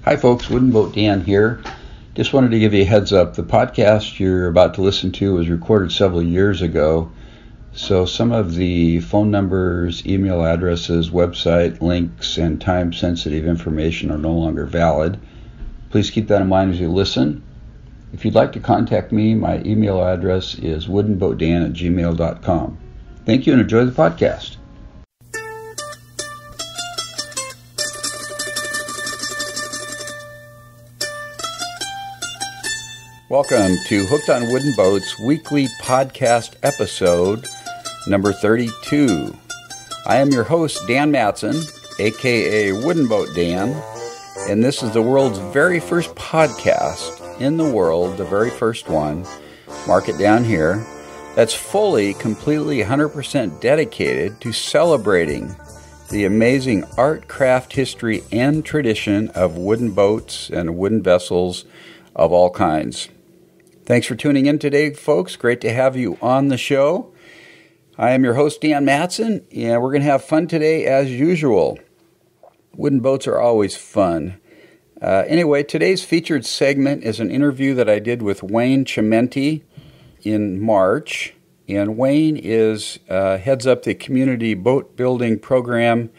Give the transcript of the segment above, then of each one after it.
Hi folks, Wooden Boat Dan here. Just wanted to give you a heads up. The podcast you're about to listen to was recorded several years ago, so some of the phone numbers, email addresses, website links, and time-sensitive information are no longer valid. Please keep that in mind as you listen. If you'd like to contact me, my email address is woodenboatdan@gmail.com. Thank you and enjoy the podcast. Welcome to Hooked on Wooden Boats weekly podcast episode number 32. I am your host, Dan Matson, aka Wooden Boat Dan, and this is the world's very first podcast in the world, the very first one, mark it down here, that's fully, completely, 100% dedicated to celebrating the amazing art, craft, history, and tradition of wooden boats and wooden vessels of all kinds. Thanks for tuning in today, folks. Great to have you on the show. I am your host, Dan Matson, and we're going to have fun today as usual. Wooden boats are always fun. Anyway, today's featured segment is an interview that I did with Wayne Chimenti in March. And Wayne heads up the community boat building program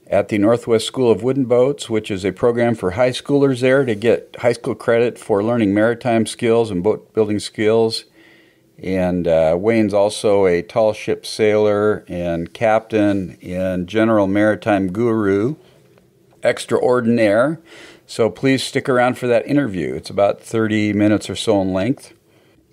at the Northwest School of Wooden Boats, which is a program for high schoolers there to get high school credit for learning maritime skills and boat building skills. And Wayne's also a tall ship sailor and captain and general maritime guru extraordinaire. So please stick around for that interview. It's about 30 minutes or so in length.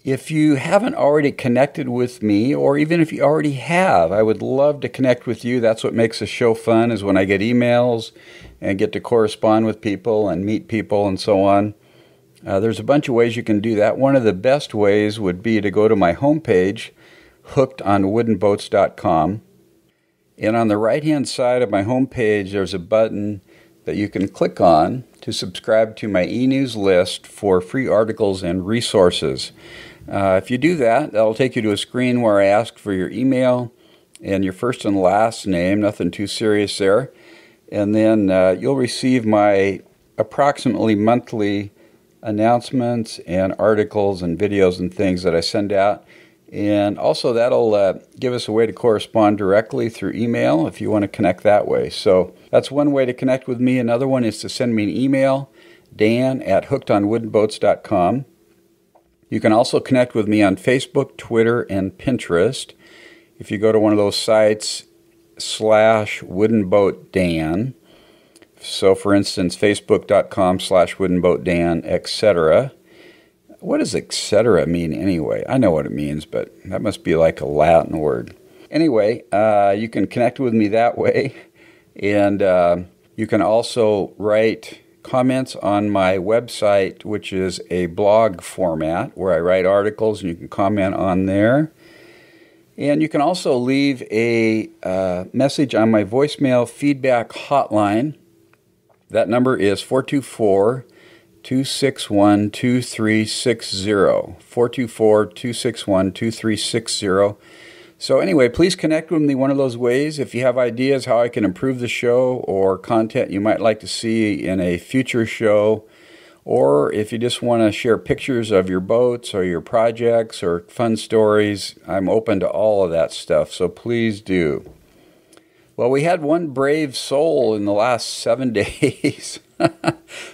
If you haven't already connected with me, or even if you already have, I would love to connect with you. That's what makes the show fun, is when I get emails and get to correspond with people and meet people and so on. There's a bunch of ways you can do that. One of the best ways would be to go to my homepage, hookedonwoodenboats.com. And on the right-hand side of my homepage, there's a button that you can click on to subscribe to my e-news list for free articles and resources. If you do that, that'll take you to a screen where I ask for your email and your first and last name, nothing too serious there. And then you'll receive my approximately monthly announcements and articles and videos and things that I send out. And also that'll give us a way to correspond directly through email if you want to connect that way. So that's one way to connect with me. Another one is to send me an email, dan@hookedonwoodenboats.com. You can also connect with me on Facebook, Twitter, and Pinterest. If you go to one of those sites, /woodenboatdan. So, for instance, facebook.com/woodenboatdan, etc. What does etc. mean anyway? I know what it means, but that must be like a Latin word. Anyway, you can connect with me that way. And you can also write comments on my website, which is a blog format where I write articles and you can comment on there. And you can also leave a message on my voicemail feedback hotline. That number is 424-261-2360. 424-261-2360. So anyway, please connect with me one of those ways. If you have ideas how I can improve the show or content you might like to see in a future show, or if you just want to share pictures of your boats or your projects or fun stories, I'm open to all of that stuff, so please do. Well, we had one brave soul in the last 7 days.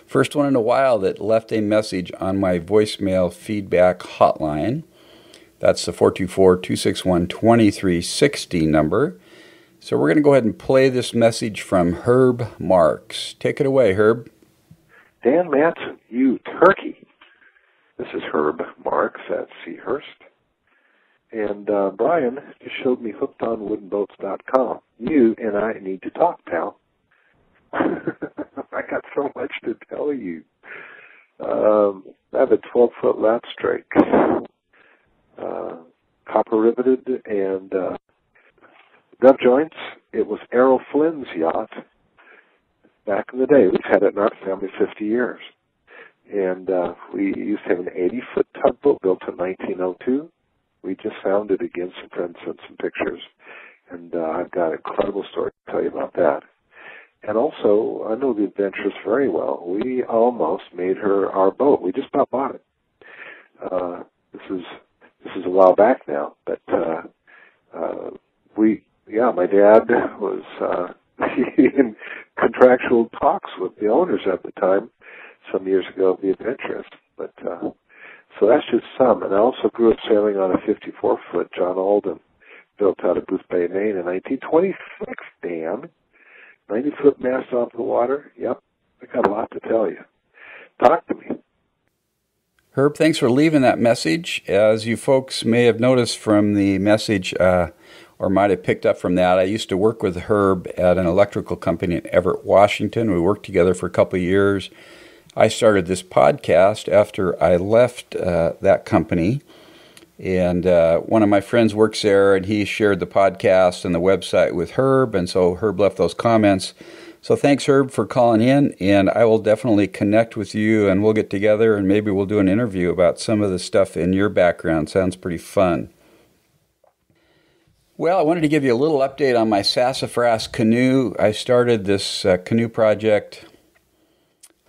First one in a while that left a message on my voicemail feedback hotline. That's the 424-261-2360 number. So we're going to go ahead and play this message from Herb Marks. Take it away, Herb. Dan Matson, you turkey. This is Herb Marks at Seahurst. And Brian just showed me hookedonwoodenboats.com. You and I need to talk, pal. I got so much to tell you. I have a 12-foot lap strake. Copper riveted and gov joints. It was Errol Flynn's yacht back in the day. We've had it in our family 50 years. And we used to have an 80-foot tugboat built in 1902. We just found it again. Some friends sent some pictures. And I've got an incredible story to tell you about that. And also, I know the Adventuress very well. We almost made her our boat. We just about bought it. This is a while back now, but my dad was in contractual talks with the owners at the time, some years ago, of the Adventuress. But so that's just some. And I also grew up sailing on a 54-foot John Alden, built out of Booth Bay, Maine in 1926, Dan. 90-foot mast off the water. Yep, I got a lot to tell you. Talk to me. Herb, thanks for leaving that message. As you folks may have noticed from the message, or might have picked up from that, I used to work with Herb at an electrical company in Everett, Washington. We worked together for a couple of years. I started this podcast after I left that company. And one of my friends works there, and he shared the podcast and the website with Herb, and so Herb left those comments. So thanks, Herb, for calling in, and I will definitely connect with you, and we'll get together, and maybe we'll do an interview about some of the stuff in your background. Sounds pretty fun. Well, I wanted to give you a little update on my Sassafras canoe. I started this canoe project,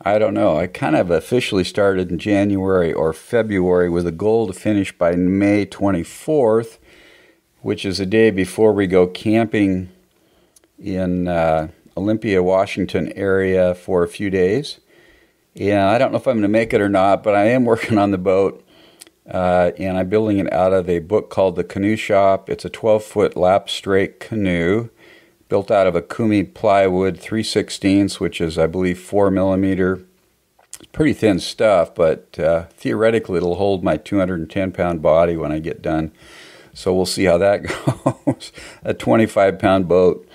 I don't know, I kind of officially started in January or February with a goal to finish by May 24th, which is the day before we go camping in Olympia, Washington area for a few days. And I don't know if I'm going to make it or not, but I am working on the boat. And I'm building it out of a book called The Canoe Shop. It's a 12-foot lap straight canoe built out of a Kumi plywood 3/16, which is, I believe, 4 millimeter. It's pretty thin stuff, but theoretically it'll hold my 210-pound body when I get done. So we'll see how that goes. A 25-pound boat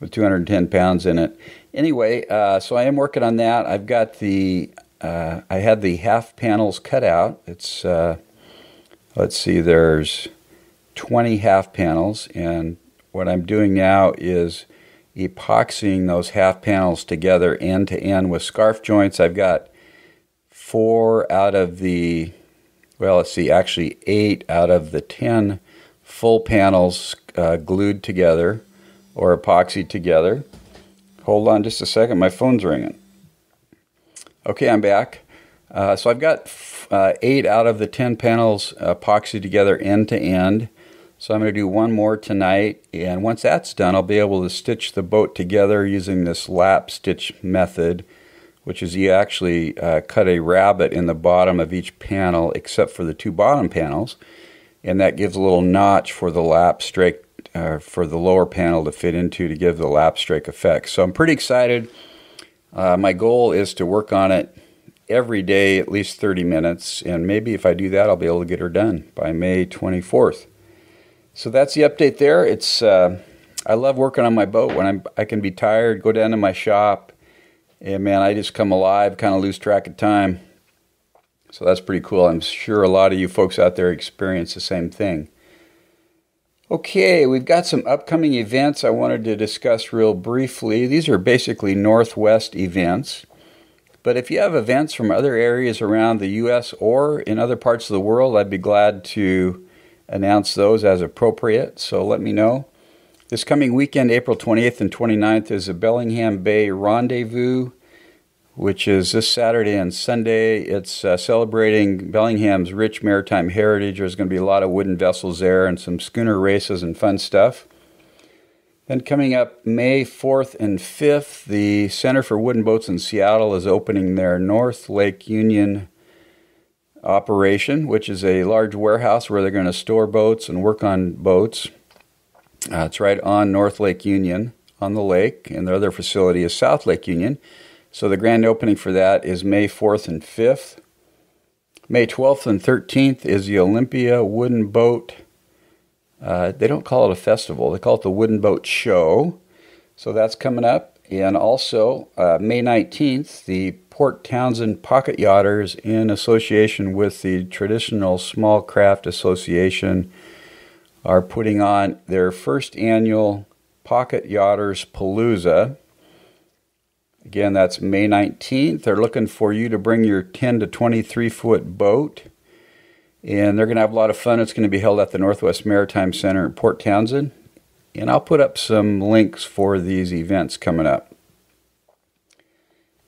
with 210 pounds in it. Anyway, so I am working on that. I've got I had the half panels cut out. It's, let's see, there's 20 half panels, and what I'm doing now is epoxying those half panels together end to end with scarf joints. I've got 8 out of the 10 full panels glued together or epoxied together. Hold on just a second, my phone's ringing. Okay, I'm back. So I've got 8 out of the 10 panels epoxied together end to end. So I'm going to do one more tonight, and once that's done, I'll be able to stitch the boat together using this lap stitch method, which is you actually cut a rabbet in the bottom of each panel except for the 2 bottom panels, and that gives a little notch for the lap strake, for the lower panel to fit into to give the lap strake effect. So I'm pretty excited. My goal is to work on it every day, at least 30 minutes, and maybe if I do that, I'll be able to get her done by May 24th. So that's the update there. It's I love working on my boat. When I can be tired, go down to my shop, and man, I just come alive, kind of lose track of time. So that's pretty cool. I'm sure a lot of you folks out there experience the same thing. Okay, we've got some upcoming events I wanted to discuss real briefly. These are basically Northwest events. But if you have events from other areas around the U.S. or in other parts of the world, I'd be glad to announce those as appropriate, so let me know. This coming weekend, April 28th and 29th, is the Bellingham Bay Rendezvous, which is this Saturday and Sunday. It's celebrating Bellingham's rich maritime heritage. There's going to be a lot of wooden vessels there and some schooner races and fun stuff. Then coming up May 4th and 5th, the Center for Wooden Boats in Seattle is opening their North Lake Union operation, which is a large warehouse where they're going to store boats and work on boats. It's right on North Lake Union on the lake, and their other facility is South Lake Union. So the grand opening for that is May 4th and 5th. May 12th and 13th is the Olympia Wooden Boat. They don't call it a festival. They call it the Wooden Boat Show. So that's coming up. And also, May 19th, the Port Townsend Pocket Yachters, in association with the Traditional Small Craft Association, are putting on their first annual Pocket Yachters Palooza. Again, that's May 19th. They're looking for you to bring your 10 to 23-foot boat. And they're going to have a lot of fun. It's going to be held at the Northwest Maritime Center in Port Townsend. And I'll put up some links for these events coming up.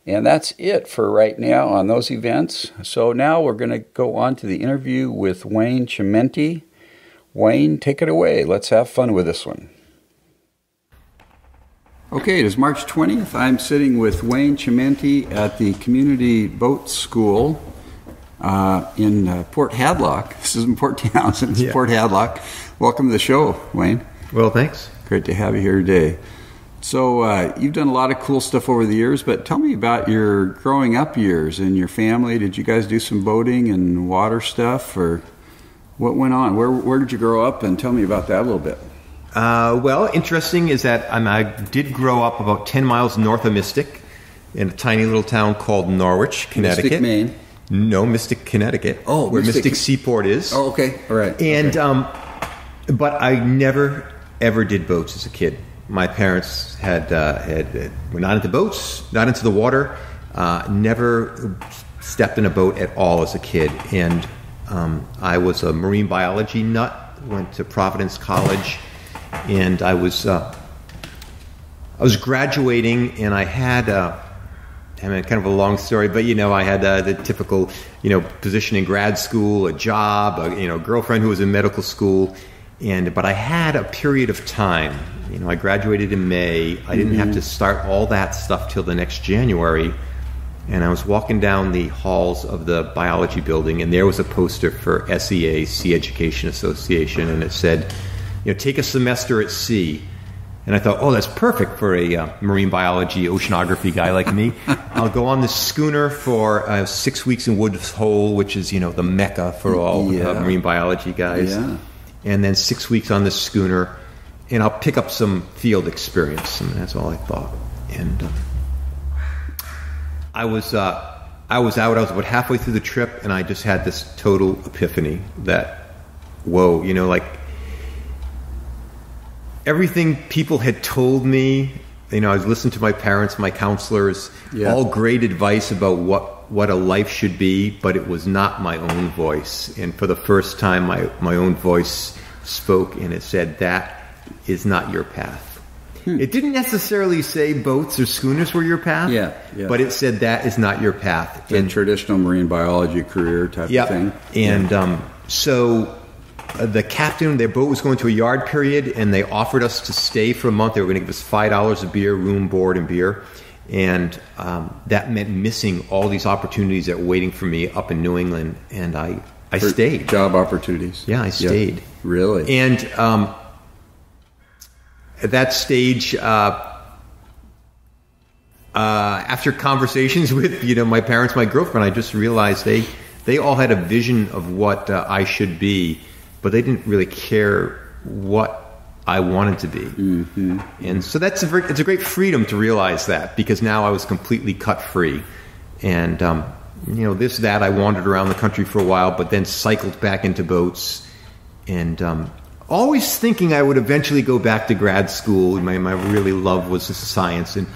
And that's it for right now on those events. So now we're going to go on to the interview with Wayne Chimenti. Wayne, take it away. Let's have fun with this one. Okay, it is March 20th. I'm sitting with Wayne Chimenti at the Community Boat School in Port Hadlock. This is in Port Townsend, Port Hadlock. Welcome to the show, Wayne. Well, thanks. Great to have you here today. So you've done a lot of cool stuff over the years, but tell me about your growing up years and your family. Did you guys do some boating and water stuff, or what went on? Where did you grow up, and tell me about that a little bit. Well, interesting is that I did grow up about 10 miles north of Mystic in a tiny little town called Norwich, Connecticut. Mystic, Maine? No, Mystic, Connecticut. Oh, where Mystic Seaport is. Oh, okay. All right. And, but I never, ever did boats as a kid. My parents were not into boats, not into the water, never stepped in a boat at all as a kid. And I was a marine biology nut, went to Providence College, and I was graduating, and I had kind of a long story, but I had the typical position in grad school, a job, a girlfriend who was in medical school, but I had a period of time. I graduated in May. I didn't have to start all that stuff till the next January. And I was walking down the halls of the biology building, and there was a poster for SEA, Sea Education Association, and it said, take a semester at sea. And I thought, oh, that's perfect for a marine biology, oceanography guy like me. I'll go on this schooner for 6 weeks in Woods Hole, which is, the mecca for all marine biology guys. Yeah. And then 6 weeks on this schooner, and I'll pick up some field experience. And that's all I thought. And I was out. I was about halfway through the trip, and I just had this total epiphany that, whoa, everything people had told me. I was listening to my parents, my counselors, all great advice about what a life should be, but it was not my own voice. And for the first time, my own voice spoke, and it said, that is not your path. It didn't necessarily say boats or schooners were your path, but it said that is not your path. And traditional marine biology career type of thing. And so the captain, their boat was going to a yard period, and they offered us to stay for a month. They were going to give us $5 a beer, room, board, and beer. And that meant missing all these opportunities that were waiting for me up in New England. And I stayed. Job opportunities. Yeah, I stayed. Yeah, really? And at that stage, after conversations with my parents, my girlfriend, I just realized they all had a vision of what I should be, but they didn't really care what I wanted to be. Mm-hmm. And so it's a great freedom to realize that, because now I was completely cut free. And that I wandered around the country for a while, but then cycled back into boats, and always thinking I would eventually go back to grad school. My really love was science, and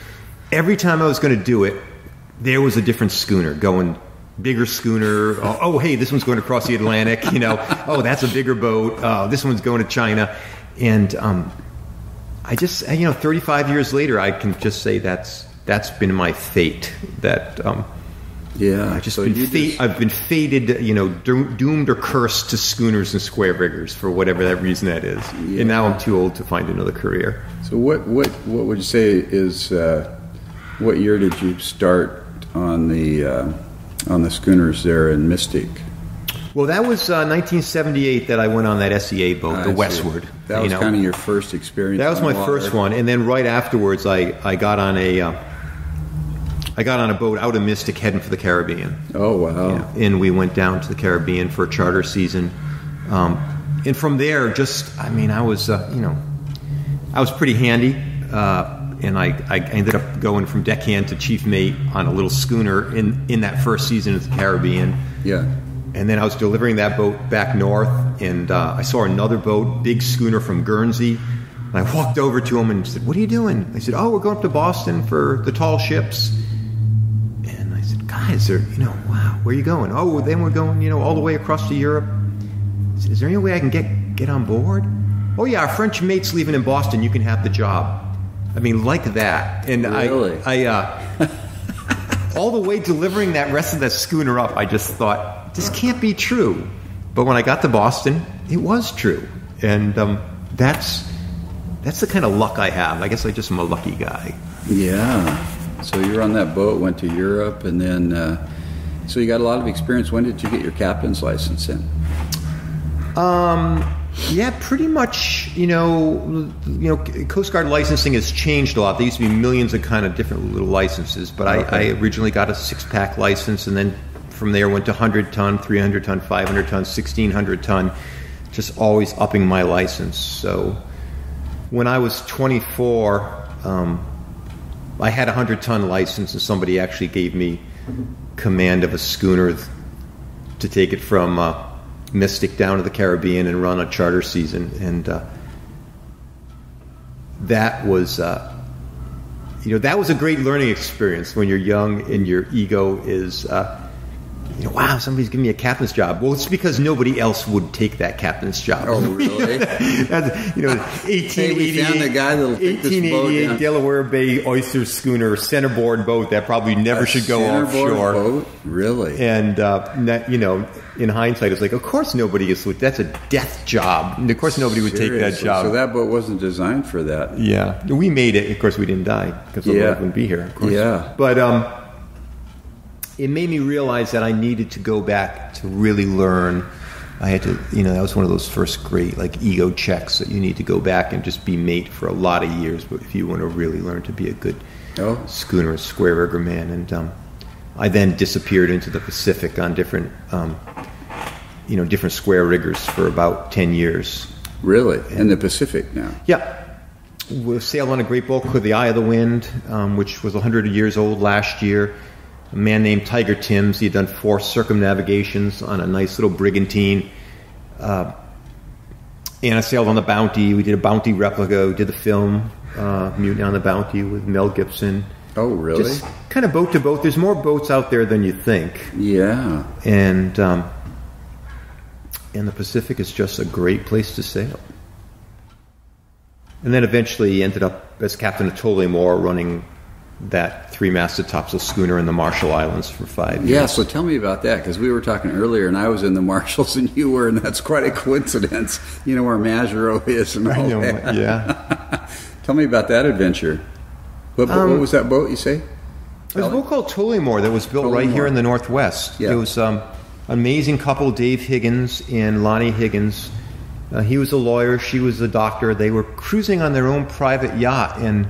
every time I was going to do it, there was a different schooner going, bigger schooner. Oh, hey, this one's going across the Atlantic. Oh, that's a bigger boat. This one's going to China, and I just 35 years later, I can just say that's been my fate. That I've been fated, doomed or cursed to schooners and square riggers for whatever that reason that is. Yeah. And now I'm too old to find another career. So what would you say is what year did you start on the schooners there in Mystic? Well, that was 1978 that I went on that SEA boat, the Westward. That was kind of your first experience. That was my first one, and then right afterwards, I got on a boat out of Mystic heading for the Caribbean. Oh, wow. Yeah. And we went down to the Caribbean for a charter season. And from there, I was pretty handy. And I ended up going from deckhand to chief mate on a little schooner in that first season of the Caribbean. Yeah. And then I was delivering that boat back north, and I saw another boat, big schooner from Guernsey. And I walked over to him and said, "What are you doing?" I said, "Oh, we're going up to Boston for the tall ships." And I said, "Guys, wow, where are you going?" "Oh, then we're going, all the way across to Europe." I said, "Is there any way I can get on board?" "Oh, yeah, our French mate's leaving in Boston. You can have the job." I mean, like that. And really? all the way delivering that rest of that schooner up, I just thought, this can't be true. But when I got to Boston, it was true. And that's the kind of luck I have. I guess I just am a lucky guy. Yeah. So you were on that boat, went to Europe, and then so you got a lot of experience. When did you get your captain's license in? Yeah, pretty much. Coast Guard licensing has changed a lot. There used to be millions of kind of different little licenses, but I originally got a 6-pack license, and then from there went to 100-ton, 300-ton, 500-ton, 1,600-ton, just always upping my license. So when I was 24, I had a 100-ton license, and somebody actually gave me command of a schooner to take it from Mystic down to the Caribbean and run a charter season. And that was that was a great learning experience when you're young and your ego is wow, somebody's giving me a captain's job. Well, it's because nobody else would take that captain's job. Oh, really? 1888, we found the guy that'll take this boat down. Delaware Bay oyster schooner, centerboard boat that probably never should go offshore. Boat? Really? And in hindsight, it's like, of course nobody is. That's a death job. And of course nobody would take that job. So that boat wasn't designed for that. Yeah, we made it. Of course, we didn't die because the Lord wouldn't be here. Of course. Yeah, but it made me realize that I needed to go back to really learn. I had to, that was one of those first great ego checks that you need to go back and just be mate for a lot of years. But if you want to really learn to be a good schooner, square rigger man, and I then disappeared into the Pacific on different, different square riggers for about 10 years. Really, in the Pacific now? Yeah. We sailed on a great boat called the Eye of the Wind, which was 100 years old last year. A man named Tiger Timms. He had done 4 circumnavigations on a nice little brigantine. And I sailed on the Bounty. We did a Bounty replica. We did the film Mutiny on the Bounty with Mel Gibson. Oh, really? Just kind of boat to boat. There's more boats out there than you think. Yeah. And the Pacific is just a great place to sail. And then eventually ended up as captain of Tullamore, running that 3-masted topsail schooner in the Marshall Islands for 5 years. Yeah, so tell me about that, because we were talking earlier, and I was in the Marshalls and you were, and that's quite a coincidence. You know where Majerot is and all that. Yeah. Tell me about that adventure. What was that boat you say? It was a boat called Tullamore that was built right here in the Northwest. Yeah. It was an amazing couple, Dave Higgins and Lonnie Higgins. He was a lawyer, she was a doctor. They were cruising on their own private yacht in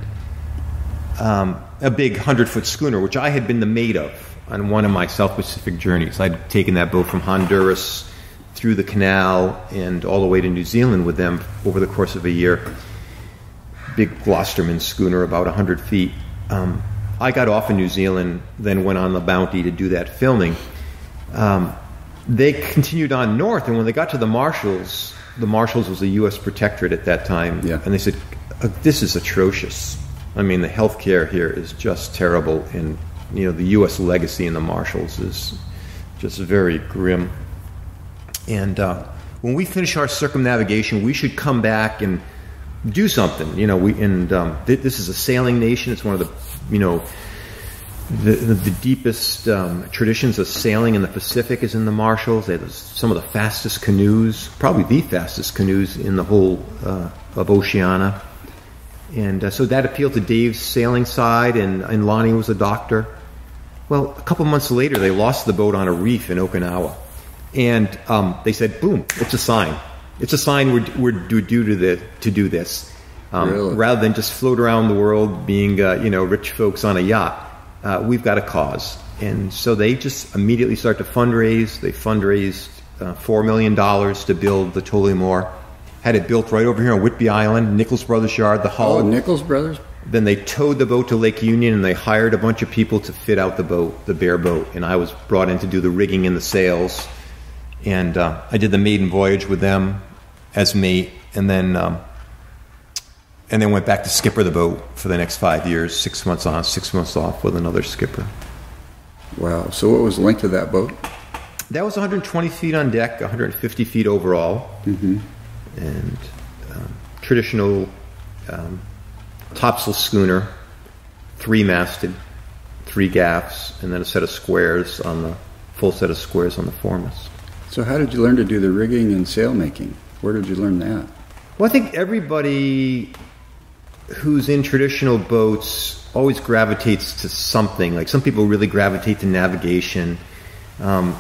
a big 100-foot schooner, which I had been the mate of on one of my South Pacific journeys. I'd taken that boat from Honduras through the canal and all the way to New Zealand with them over the course of a year. Big Gloucesterman schooner, about 100 feet. I got off in New Zealand, then went on the Bounty to do that filming. They continued on north, and when they got to the Marshalls was a U.S. protectorate at that time, and they said, this is atrocious. I mean, the healthcare here is just terrible, and the U.S. legacy in the Marshalls is just very grim. And when we finish our circumnavigation, we should come back and do something. This is a sailing nation. It's one of the the deepest traditions of sailing in the Pacific is in the Marshalls. They have some of the fastest canoes, probably the fastest canoes in the whole of Oceania. And so that appealed to Dave's sailing side, and Lonnie was a doctor. Well, a couple months later, they lost the boat on a reef in Okinawa. And they said, boom, it's a sign. It's a sign we're due to do this. Really? Rather than just float around the world being, rich folks on a yacht, we've got a cause. And so they just immediately start to fundraise. They fundraised $4 million to build the Tullamore. Had it built right over here on Whidbey Island, Nichols Brothers Yard, the hull. Oh, Nichols Brothers? Then they towed the boat to Lake Union, and they hired a bunch of people to fit out the boat, the bare boat. And I was brought in to do the rigging and the sails. And I did the maiden voyage with them as mate, and then went back to skipper the boat for the next 5 years, 6 months on, 6 months off with another skipper. Wow. So what was the length of that boat? That was 120 feet on deck, 150 feet overall. Mm-hmm. And traditional topsail schooner, 3-masted, 3 gaffs, and then a set of squares on the full set of squares on the foremast. So how did you learn to do the rigging and sail making? Where did you learn that? Well, I think everybody who's in traditional boats always gravitates to something. Like some people really gravitate to navigation. I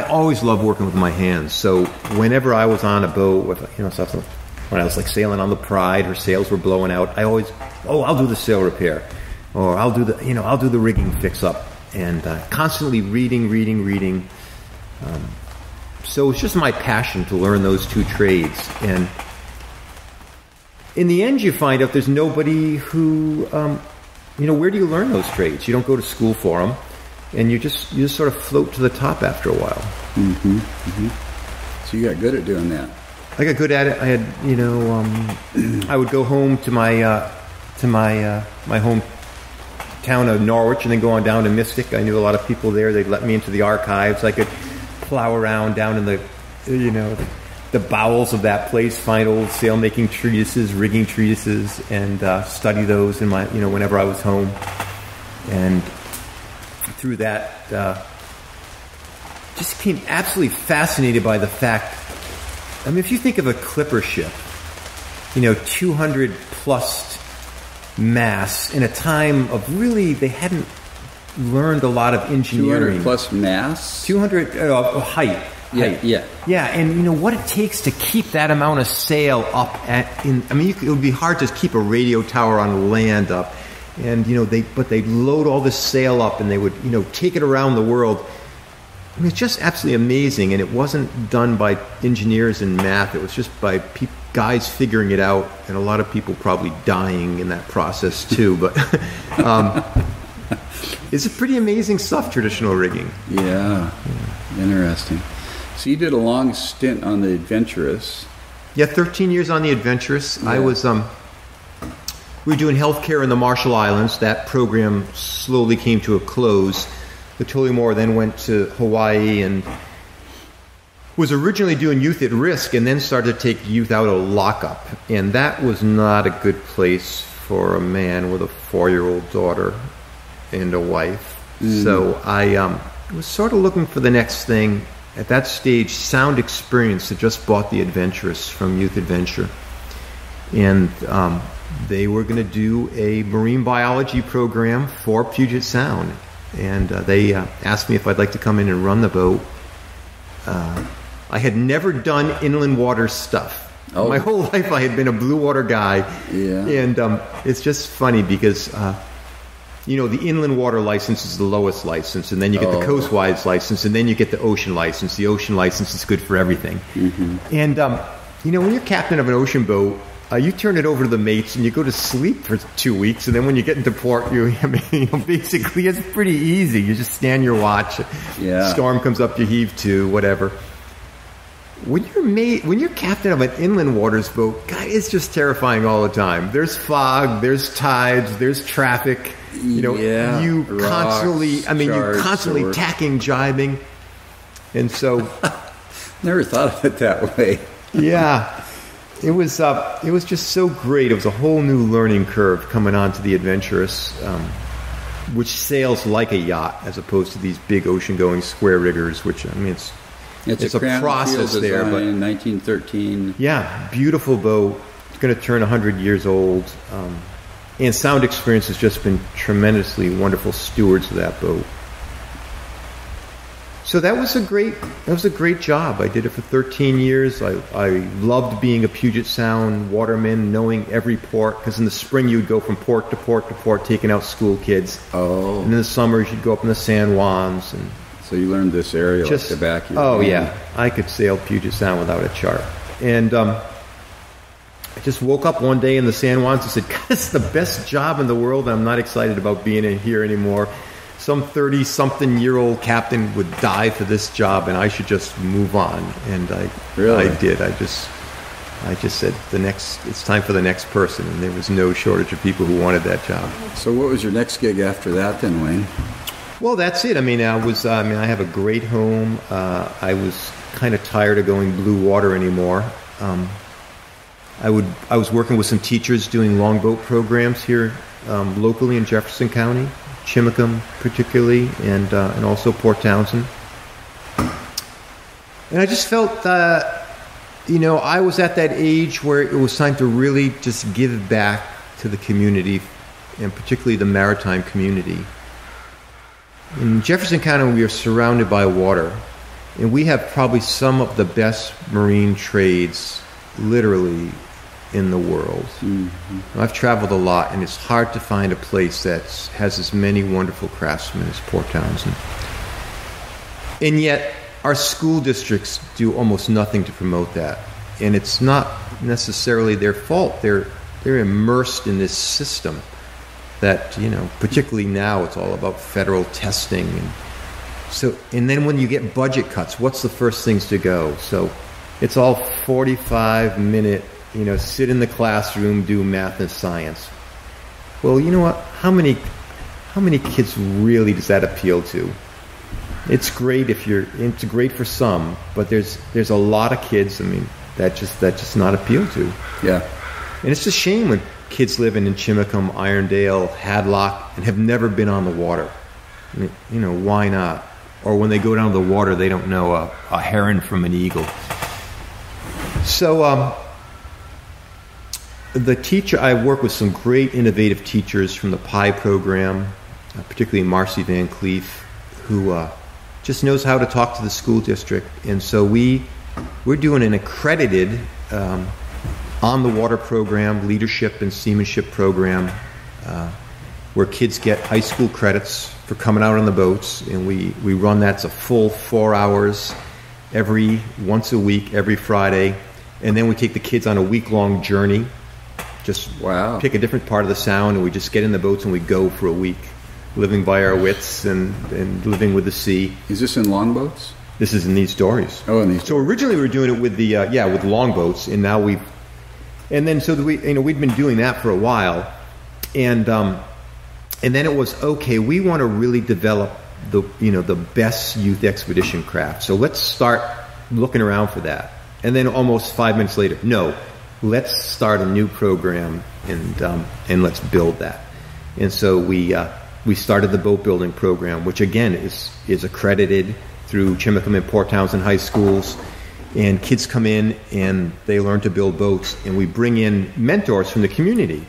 always loved working with my hands. So whenever I was on a boat with, when I was like sailing on the Pride, her sails were blowing out, I always, I'll do the sail repair, or I'll do the rigging fix up, and constantly reading. So it's just my passion to learn those 2 trades. And in the end, you find out there's nobody who, where do you learn those trades? You don't go to school for them, and you just sort of float to the top after a while. Mm-hmm. Mm-hmm. So you got good at doing that. I got good at it. I had, I would go home to my home town of Norwich, and then go on down to Mystic. I knew a lot of people there. They'd let me into the archives. I could plow around down in the bowels of that place, find old sail-making treatises, rigging treatises, and study those in my, whenever I was home. And through that, just became absolutely fascinated by the fact. I mean, if you think of a clipper ship, 200 plus mass in a time of really, they hadn't learned a lot of engineering. 200 plus mass? 200 height. Yeah. Yeah, and what it takes to keep that amount of sail up it would be hard to keep a radio tower on land up. And, they'd load all this sail up, and they would, take it around the world. I mean, it's just absolutely amazing, and it wasn't done by engineers and math. It was just by guys figuring it out, and a lot of people probably dying in that process too. But it's a pretty amazing stuff, traditional rigging. Yeah. Interesting. So you did a long stint on the Adventurous. Yeah, 13 years on the Adventurous. Yeah. I was... we were doing healthcare in the Marshall Islands. That program slowly came to a close. The Tullamore then went to Hawaii and was originally doing youth at risk, and then started to take youth out of lockup. And that was not a good place for a man with a 4-year-old daughter and a wife. So I was sort of looking for the next thing. At that stage, Sound Experience had just bought the Adventurous from Youth Adventure. And they were going to do a marine biology program for Puget Sound. And they asked me if I'd like to come in and run the boat. I had never done inland water stuff. My whole life I had been a blue water guy. Yeah. And it's just funny because, the inland water license is the lowest license, and then you get the coastwise license, and then you get the ocean license. The ocean license is good for everything. Mm-hmm. And, when you're captain of an ocean boat, you turn it over to the mates and you go to sleep for 2 weeks, and then when you get into port, basically it's pretty easy. You just stand your watch. Yeah. Storm comes up, you heave to, whatever. When you're captain of an inland waters boat, God, it's just terrifying all the time. There's fog, there's tides, there's traffic. You constantly, you're constantly tacking, jibing, and so. Never thought of it that way. Yeah. It was just so great. It was a whole new learning curve coming onto the Adventurous, which sails like a yacht as opposed to these big ocean-going square riggers. Which it's a process there. But 1913. Yeah, beautiful boat. It's going to turn 100 years old. And Sound Experience has just been tremendously wonderful stewards of that boat. So that was a great job. I did it for 13 years. I loved being a Puget Sound waterman, knowing every port, because in the spring you'd go from port to port to port, taking out school kids. Oh. And in the summers you'd go up in the San Juans. And so you learned this area like the back of your hand. Yeah. I could sail Puget Sound without a chart. And I just woke up one day in the San Juans and said, God, it's the best job in the world, and I'm not excited about being in here anymore. Some 30-something-year-old captain would die for this job, and I should just move on. And I did. I just said, it's time for the next person, and there was no shortage of people who wanted that job. So what was your next gig after that then, Wayne? Well, that's it. I have a great home. I was kind of tired of going blue water anymore. I was working with some teachers doing longboat programs here locally in Jefferson County, Chimacum particularly, and also Port Townsend. And I just felt that, I was at that age where it was time to really just give back to the community, and particularly the maritime community. In Jefferson County, we are surrounded by water, and we have probably some of the best marine trades, literally, in the world. Mm-hmm. I've traveled a lot, and it's hard to find a place that has as many wonderful craftsmen as Port Townsend. And yet, our school districts do almost nothing to promote that. And it's not necessarily their fault. They're immersed in this system that, particularly now, it's all about federal testing. And then when you get budget cuts, what's the first things to go? So it's all 45-minute, sit in the classroom, do math and science. Well, you know what? How many kids really does that appeal to? It's great it's great for some, but there's a lot of kids, that just not appeal to. Yeah. And it's a shame when kids living in Chimacum, Irondale, Hadlock, and have never been on the water. Why not? Or when they go down to the water, they don't know a heron from an eagle. So, I work with some great innovative teachers from the PI program, particularly Marcy Van Cleef, who just knows how to talk to the school district. And so we're doing an accredited on-the-water program, leadership and seamanship program, where kids get high school credits for coming out on the boats. And we run that's a full 4 hours once a week, every Friday. And then we take the kids on a week-long journey. Just pick a different part of the sound, and we just get in the boats and we go for a week, living by our wits and living with the sea. Is this in longboats? This is in these stories. Oh, in these. So originally we were doing it with with longboats, and now we'd been doing that for a while, and then it was okay. We want to really develop the best youth expedition craft. So let's start looking around for that. And then almost 5 minutes later, no, let's start a new program and let's build that. And so we started the boat building program, which again is accredited through Chimacum and Port Townsend high schools. And kids come in and they learn to build boats, and we bring in mentors from the community.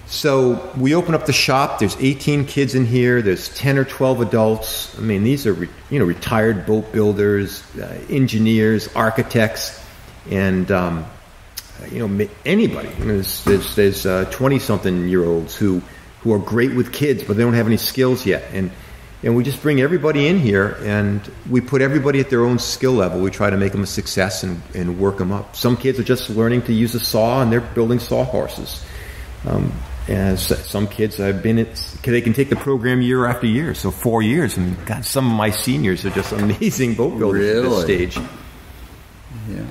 So we open up the shop. There's 18 kids in here. There's 10 or 12 adults. These are retired boat builders, engineers, architects, and anybody. There's 20-something-year-olds who are great with kids, but they don't have any skills yet. And we just bring everybody in here, and we put everybody at their own skill level. We try to make them a success and work them up. Some kids are just learning to use a saw, and they're building sawhorses. As some kids have been they can take the program year after year, so 4 years. God, some of my seniors are just amazing boat builders at this stage. Yeah.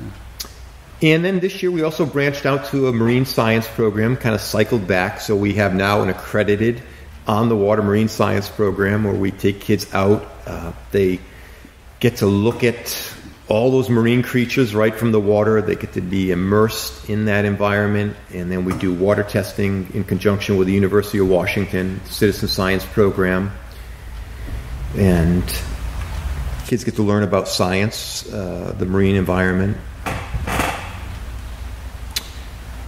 And then this year we also branched out to a marine science program, kind of cycled back. So we have now an accredited on-the-water marine science program where we take kids out. They get to look at all those marine creatures right from the water. They get to be immersed in that environment. And then we do water testing in conjunction with the University of Washington Citizen Science Program. And kids get to learn about science, the marine environment.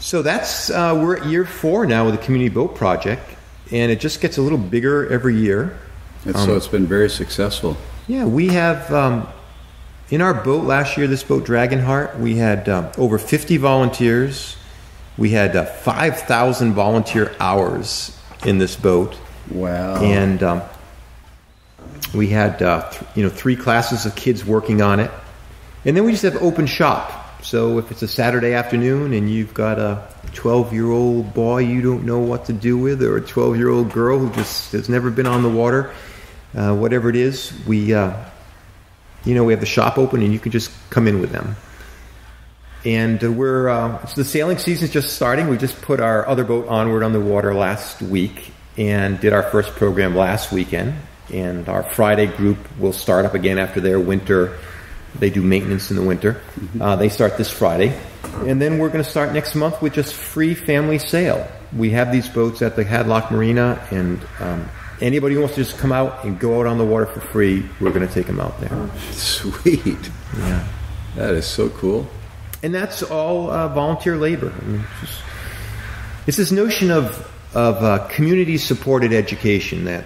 So that's, we're at year 4 now with the Community Boat Project. And it just gets a little bigger every year. So it's been very successful. Yeah, we have... in our boat last year, this boat, Dragonheart, we had over 50 volunteers. We had 5,000 volunteer hours in this boat. Wow. And we had 3 classes of kids working on it. And then we just have open shop. So if it's a Saturday afternoon and you've got a 12-year-old boy you don't know what to do with, or a 12-year-old girl who just has never been on the water, whatever it is, we have the shop open and you can just come in with them. And so the sailing season's just starting. We just put our other boat Onward on the water last week and did our first program last weekend. And our Friday group will start up again after their winter. They do maintenance in the winter. They start this Friday. And then we're going to start next month with just free family sail. we have these boats at the Hadlock Marina, and anybody who wants to just come out and go out on the water for free, we're going to take them out there. Sweet. Yeah. That is so cool. And that's all volunteer labor. I mean, it's this notion of community-supported education, that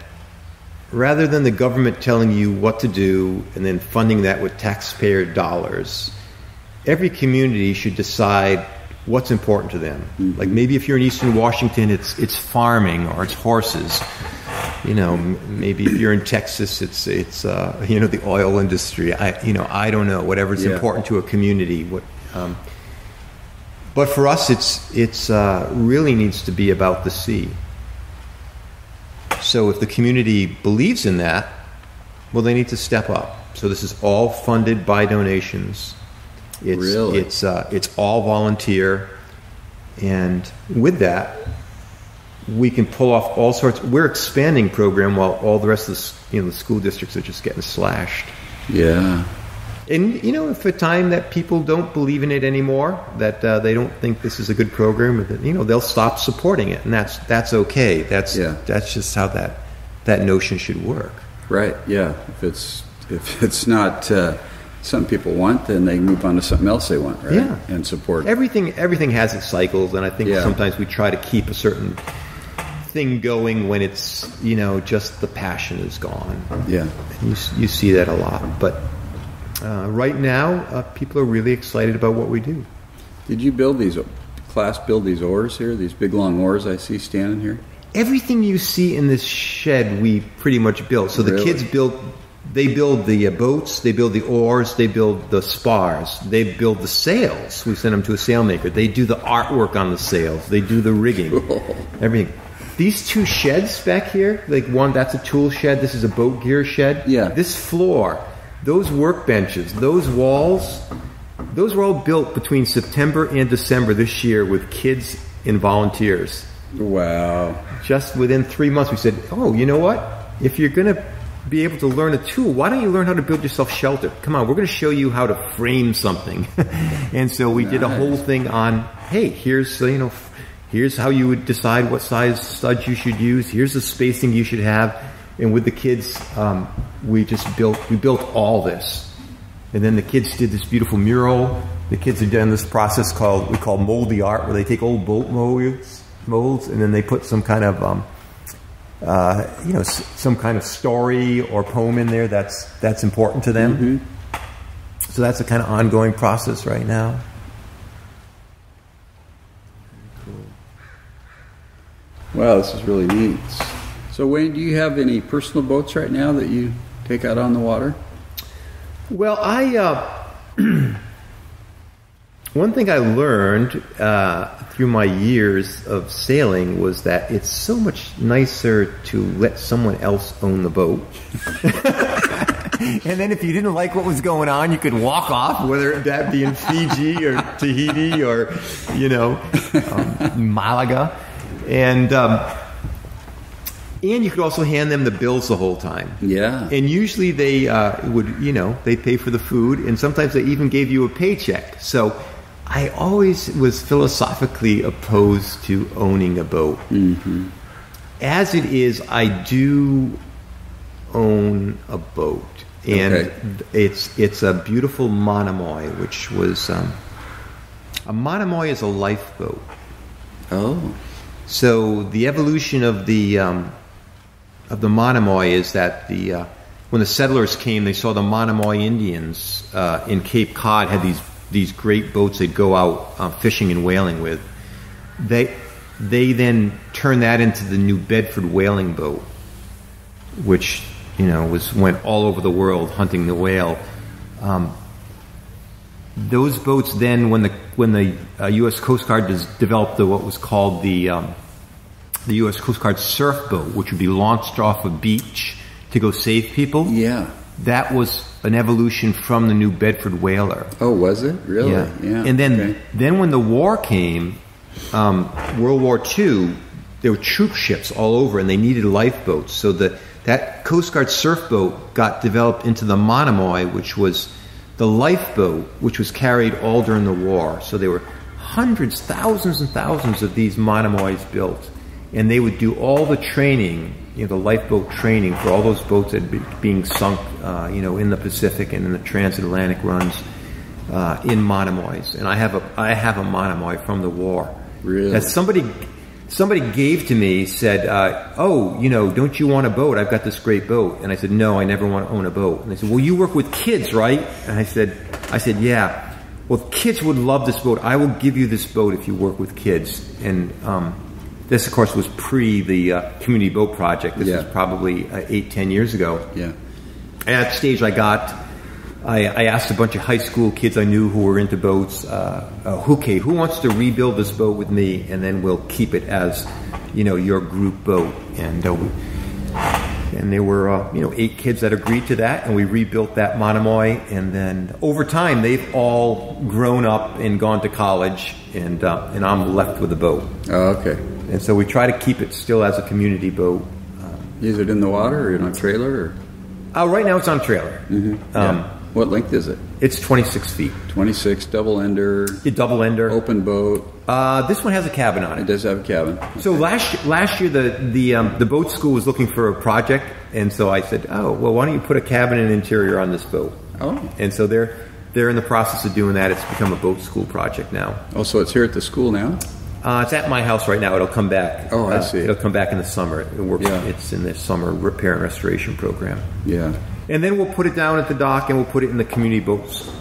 rather than the government telling you what to do and then funding that with taxpayer dollars, every community should decide what's important to them. Mm-hmm. Like maybe if you're in Eastern Washington, it's farming or it's horses. You know, maybe if you're in Texas, it's you know, the oil industry. I don't know, whatever's important to a community. But for us, it's really needs to be about the sea. So if the community believes in that, well, they need to step up. So this is all funded by donations. It's all volunteer, and with that, we can pull off all sorts. We're expanding program while all the rest of the school districts are just getting slashed. Yeah. And if at a time that people don't believe in it anymore, that they don't think this is a good program, they'll stop supporting it, and that's okay. That's just how that notion should work. Right. Yeah. If it's not something people want, then they move on to something else they want, right? Yeah. And support. Everything has its cycles, and I think sometimes we try to keep a certain thing going when it's just the passion is gone. Yeah. And you see that a lot, but. Right now, people are really excited about what we do. Did you build these oars here, these big long oars I see standing here? Everything you see in this shed, we pretty much built. So the kids build the boats, they build the oars, they build the spars, they build the sails. We send them to a sailmaker. They do the artwork on the sails. They do the rigging, everything. These two sheds back here, like one, that's a tool shed. This is a boat gear shed. Yeah. This floor. Those workbenches, those walls, those were all built between September and December this year with kids and volunteers. Wow. Just within 3 months, we said, oh, you know what? If you're going to be able to learn a tool, why don't you learn how to build yourself shelter? Come on, we're going to show you how to frame something. And so we did a whole thing on, hey, here's how you would decide what size studs you should use. Here's the spacing you should have. And with the kids, we built all this. And then the kids did this beautiful mural. The kids have done this process we call moldy art, where they take old boat molds, and then they put some kind of, some kind of story or poem in there that's important to them. Mm-hmm. So that's a kind of ongoing process right now. Cool. Wow, this is really neat. So, Wayne, do you have any personal boats right now that you take out on the water? Well, one thing I learned through my years of sailing was that it's so much nicer to let someone else own the boat. And then if you didn't like what was going on, you could walk off, whether that be in Fiji or Tahiti or, Malaga. And you could also hand them the bills the whole time. Yeah. And usually they they pay for the food, and sometimes they even gave you a paycheck. So I always was philosophically opposed to owning a boat. Mm-hmm. As it is, I do own a boat. And it's a beautiful monomoy, which was... a monomoy is a lifeboat. Oh. So the evolution of the monomoy is that when the settlers came, they saw the Monomoy Indians in Cape Cod had these great boats they'd go out fishing and whaling with. They then turned that into the New Bedford whaling boat, which went all over the world hunting the whale. Those boats then, when the U.S. Coast Guard developed what was called the U.S. Coast Guard surf boat, which would be launched off a beach to go save people. Yeah. That was an evolution from the New Bedford whaler. Oh, was it? Really? Yeah. And then when the war came, World War II, there were troop ships all over, and they needed lifeboats. So that Coast Guard surf boat got developed into the monomoy, which was the lifeboat, which was carried all during the war. So there were hundreds, thousands and thousands of these monomoys built. And they would do all the training, the lifeboat training for all those boats that had being sunk, in the Pacific and in the transatlantic runs in monomoys. And I have a monomoy from the war. Really? That somebody gave to me, said, don't you want a boat? I've got this great boat. And I said, no, I never want to own a boat. And they said, well, you work with kids, right? And I said, yeah. Well, kids would love this boat. I will give you this boat if you work with kids. And this, of course, was pre the Community Boat Project. This was probably 8-10 years ago. Yeah. At that stage, I asked a bunch of high school kids I knew who were into boats, who wants to rebuild this boat with me, and then we'll keep it as, your group boat. And there were, 8 kids that agreed to that, and we rebuilt that monomoy. And then over time, they've all grown up and gone to college, and I'm left with a boat. Oh, okay. And so we try to keep it still as a community boat. Is it in the water or in a trailer? Or? Right now it's on a trailer. Mm-hmm. What length is it? It's 26 feet. 26, double ender. Double ender. Open boat. This one has a cabin on it. It does have a cabin. So last year the boat school was looking for a project, and so I said, why don't you put a cabin and interior on this boat? Oh. And so they're in the process of doing that. It's become a boat school project now. Oh, so it's here at the school now? It's at my house right now. It'll come back. Oh, I see. It'll come back in the summer. It works. Yeah. It's in the summer repair and restoration program. Yeah. And then we'll put it down at the dock, and we'll put it in the community boats,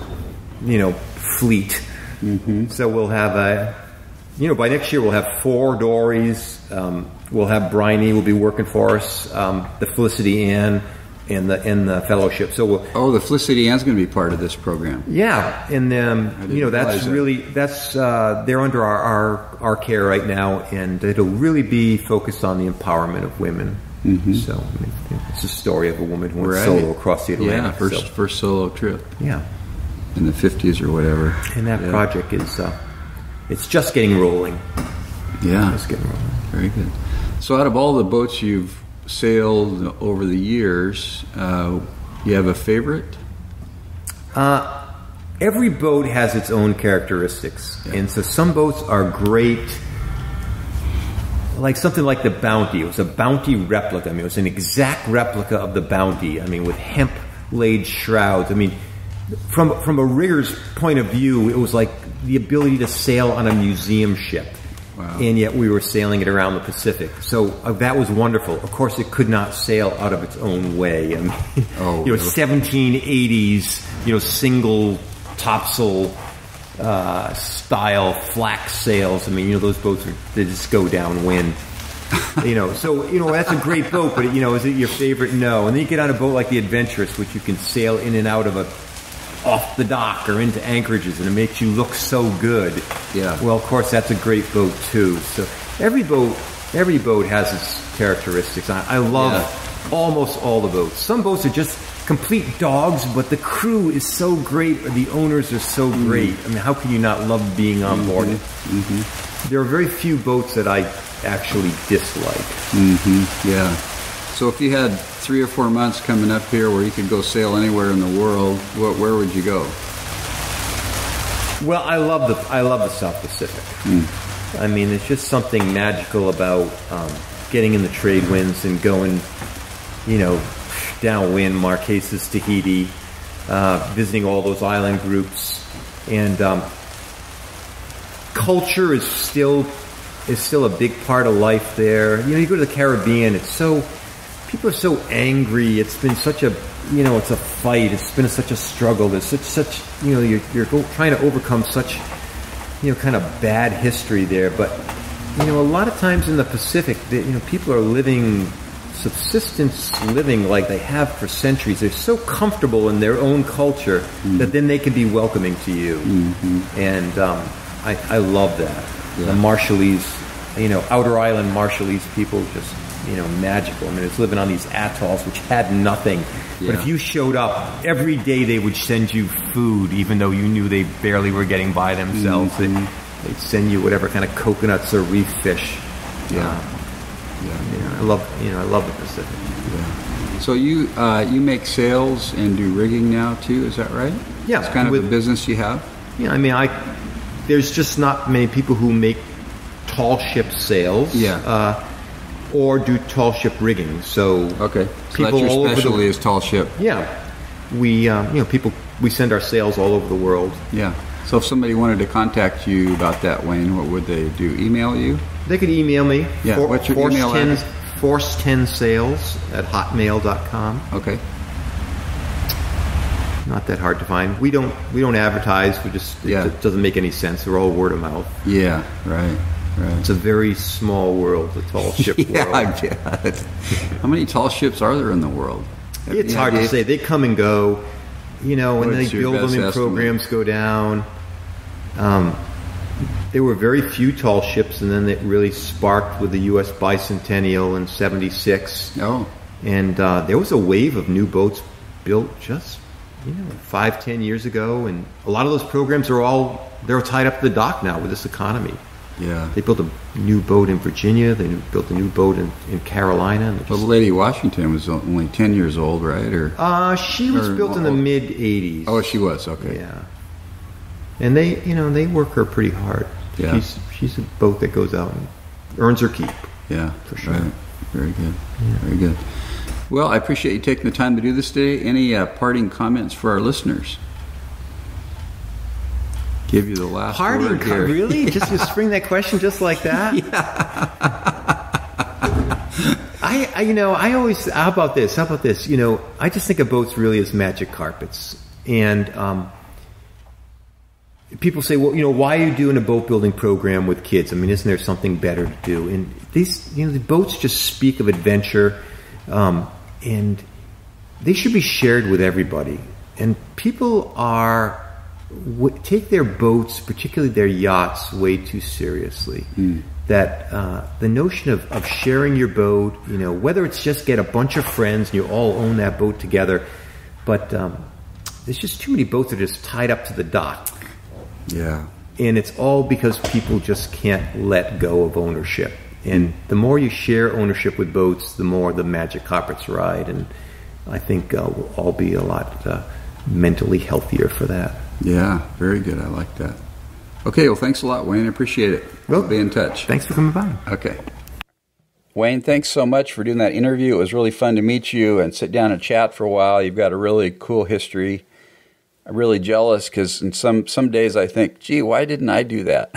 fleet. Mm-hmm. So we'll have by next year we'll have 4 dories. We'll have Bryony will be working for us, the Felicity Ann, and the Fellowship. So the Felicity Ann's going to be part of this program. Yeah, and that's they're under our care right now, and it'll really be focused on the empowerment of women. Mm-hmm. So it's a story of a woman who went solo across the Atlantic. Yeah, first solo trip. Yeah, in the 50s or whatever. And that project is it's just getting rolling. Yeah, just getting rolling. Very good. So, out of all the boats you've sailed over the years, you have a favorite? Every boat has its own characteristics, and so some boats are great. Like something like the Bounty. It was a Bounty replica. It was an exact replica of the Bounty. With hemp-laid shrouds. From a rigger's point of view, it was like the ability to sail on a museum ship. Wow. And yet we were sailing it around the Pacific. So that was wonderful. Of course, it could not sail out of its own way. 1780s, single topsail style flax sails. Those boats they just go downwind. So that's a great boat, but is it your favorite? No. And then you get on a boat like the Adventurous, which you can sail in and out of off the dock or into anchorages, and it makes you look so good. Yeah. Well, of course, that's a great boat too. So every boat has its characteristics. I love almost all the boats. Some boats are just complete dogs, but the crew is so great, or the owners are so great. How can you not love being on board? Mm-hmm. There are very few boats that I actually dislike. Mm-hmm. Yeah. So if you had 3 or 4 months coming up here where you could go sail anywhere in the world, where would you go? Well, I love the South Pacific. There's just something magical about getting in the trade winds and going, downwind, Marquesas, Tahiti, visiting all those island groups, and culture is still a big part of life there. You go to the Caribbean, people are so angry. It's been such a, it's a fight. It's been such a struggle. There's such you're trying to overcome such, kind of bad history there. But, a lot of times in the Pacific, people are living subsistence living like they have for centuries. They're so comfortable in their own culture that then they can be welcoming to you. Mm-hmm. And I love that. Yeah. The Marshallese, outer island Marshallese people, just, magical. It's living on these atolls which had nothing. Yeah. But if you showed up, every day they would send you food, even though you knew they barely were getting by themselves. Mm-hmm. They'd send you whatever kind of coconuts or reef fish. Yeah. I love the Pacific. Yeah. So you make sails and do rigging now too, is that right? Yeah. It's kind of a business you have? Yeah, there's just not many people who make tall ship sails. Yeah. Or do tall ship rigging. So okay, so people that's all your over specialty is tall ship. Yeah, we we send our sails all over the world. Yeah. So if somebody wanted to contact you about that, Wayne, what would they do? Email you? They could email me. Yeah. What's your email address? Force10sales@hotmail.com. Okay. Not that hard to find. We don't advertise. It doesn't make any sense. We're all word of mouth. Yeah. Right. It's a very small world, the tall ship world. I bet. How many tall ships are there in the world? It's hard to say. They come and go. When they build them in estimate? programs go down. There were very few tall ships, and then it really sparked with the U.S. Bicentennial in '76. Oh. And there was a wave of new boats built just 5-10 years ago, and a lot of those programs they're tied up to the dock now with this economy. Yeah. They built a new boat in Virginia. They built a new boat in Carolina. Well, the Lady Washington was only 10 years old, right? Or she was built in the mid '80s. Oh, she was. Okay. Yeah. And they work her pretty hard. Yeah. She's a boat that goes out and earns her keep. Yeah, for sure. Right. Very good. Yeah. Very good. Well, I appreciate you taking the time to do this today. Any parting comments for our listeners? Give you the last word here. Really? Just to spring that question just like that? Yeah. I always, how about this? I just think of boats really as magic carpets. And people say, well, why are you doing a boat building program with kids? I mean, isn't there something better to do? And these, the boats just speak of adventure, and they should be shared with everybody. And people take their boats, particularly their yachts, way too seriously. That the notion of sharing your boat, whether it's just get a bunch of friends and you all own that boat together, but there's just too many boats that are just tied up to the dock. Yeah. And it's all because people just can't let go of ownership. And the more you share ownership with boats, the more the magic carpets ride. And I think we'll all be a lot mentally healthier for that. Yeah, very good. I like that. Okay, well, thanks a lot, Wayne. I appreciate it. We'll be in touch. Thanks for coming by. Okay. Wayne, thanks so much for doing that interview. It was really fun to meet you and sit down and chat for a while. You've got a really cool history. I'm really jealous because in some days I think, gee, why didn't I do that?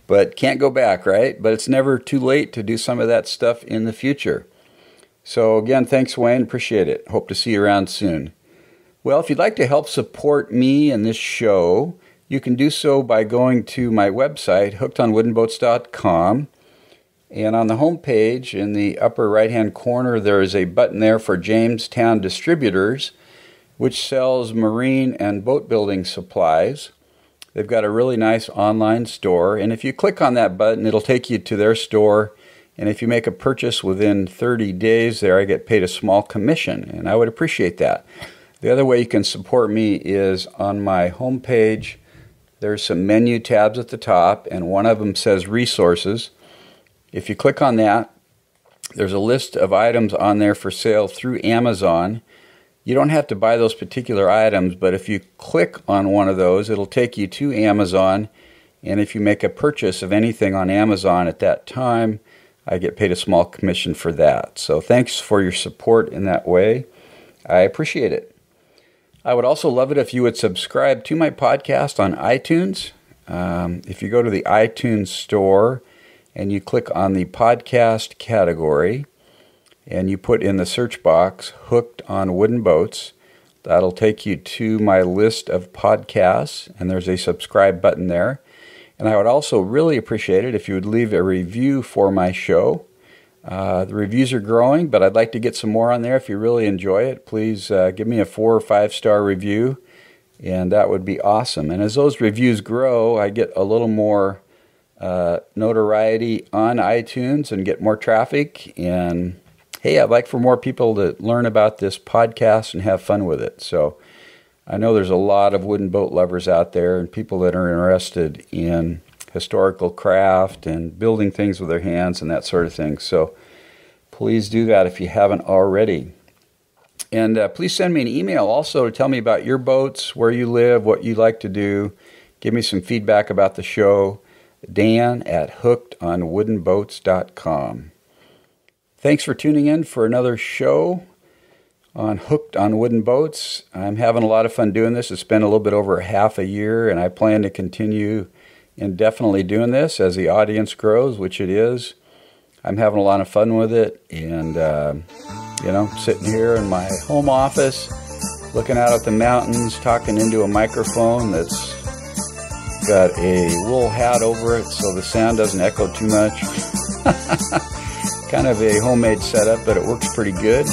But can't go back, right? But it's never too late to do some of that stuff in the future. So again, thanks, Wayne. Appreciate it. Hope to see you around soon. Well, if you'd like to help support me and this show, you can do so by going to my website, hookedonwoodenboats.com. And on the home page, in the upper right-hand corner, there is a button there for Jamestown Distributors, which sells marine and boat building supplies. They've got a really nice online store, and if you click on that button, it'll take you to their store, and if you make a purchase within 30 days there, I get paid a small commission, and I would appreciate that. The other way you can support me is on my homepage. There's some menu tabs at the top, and one of them says Resources. If you click on that, there's a list of items on there for sale through Amazon. You don't have to buy those particular items, but if you click on one of those, it'll take you to Amazon, and if you make a purchase of anything on Amazon at that time, I get paid a small commission for that. So thanks for your support in that way. I appreciate it. I would also love it if you would subscribe to my podcast on iTunes. If you go to the iTunes store and you click on the podcast category, and you put in the search box, Hooked on Wooden Boats, that'll take you to my list of podcasts, and there's a subscribe button there. And I would also really appreciate it if you would leave a review for my show. The reviews are growing, but I'd like to get some more on there. If you really enjoy it, please give me a 4 or 5 star review, and that would be awesome. And as those reviews grow, I get a little more notoriety on iTunes and get more traffic, and hey, I'd like for more people to learn about this podcast and have fun with it. So I know there's a lot of wooden boat lovers out there and people that are interested in historical craft and building things with their hands and that sort of thing. So please do that if you haven't already. And please send me an email also to tell me about your boats, where you live, what you like to do. Give me some feedback about the show. Dan at hookedonwoodenboats.com. Thanks for tuning in for another show on Hooked on Wooden Boats. I'm having a lot of fun doing this. It's been a little bit over half a year, and I plan to continue indefinitely doing this as the audience grows, which it is. I'm having a lot of fun with it, and, sitting here in my home office, looking out at the mountains, talking into a microphone that's got a wool hat over it so the sound doesn't echo too much. Kind of a homemade setup, but it works pretty good.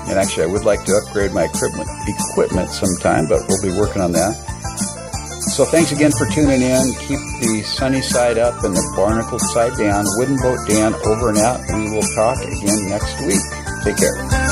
And actually, I would like to upgrade my equipment sometime, but we'll be working on that. So thanks again for tuning in. Keep the sunny side up and the barnacle side down. Wooden Boat Dan over and out. We will talk again next week. Take care.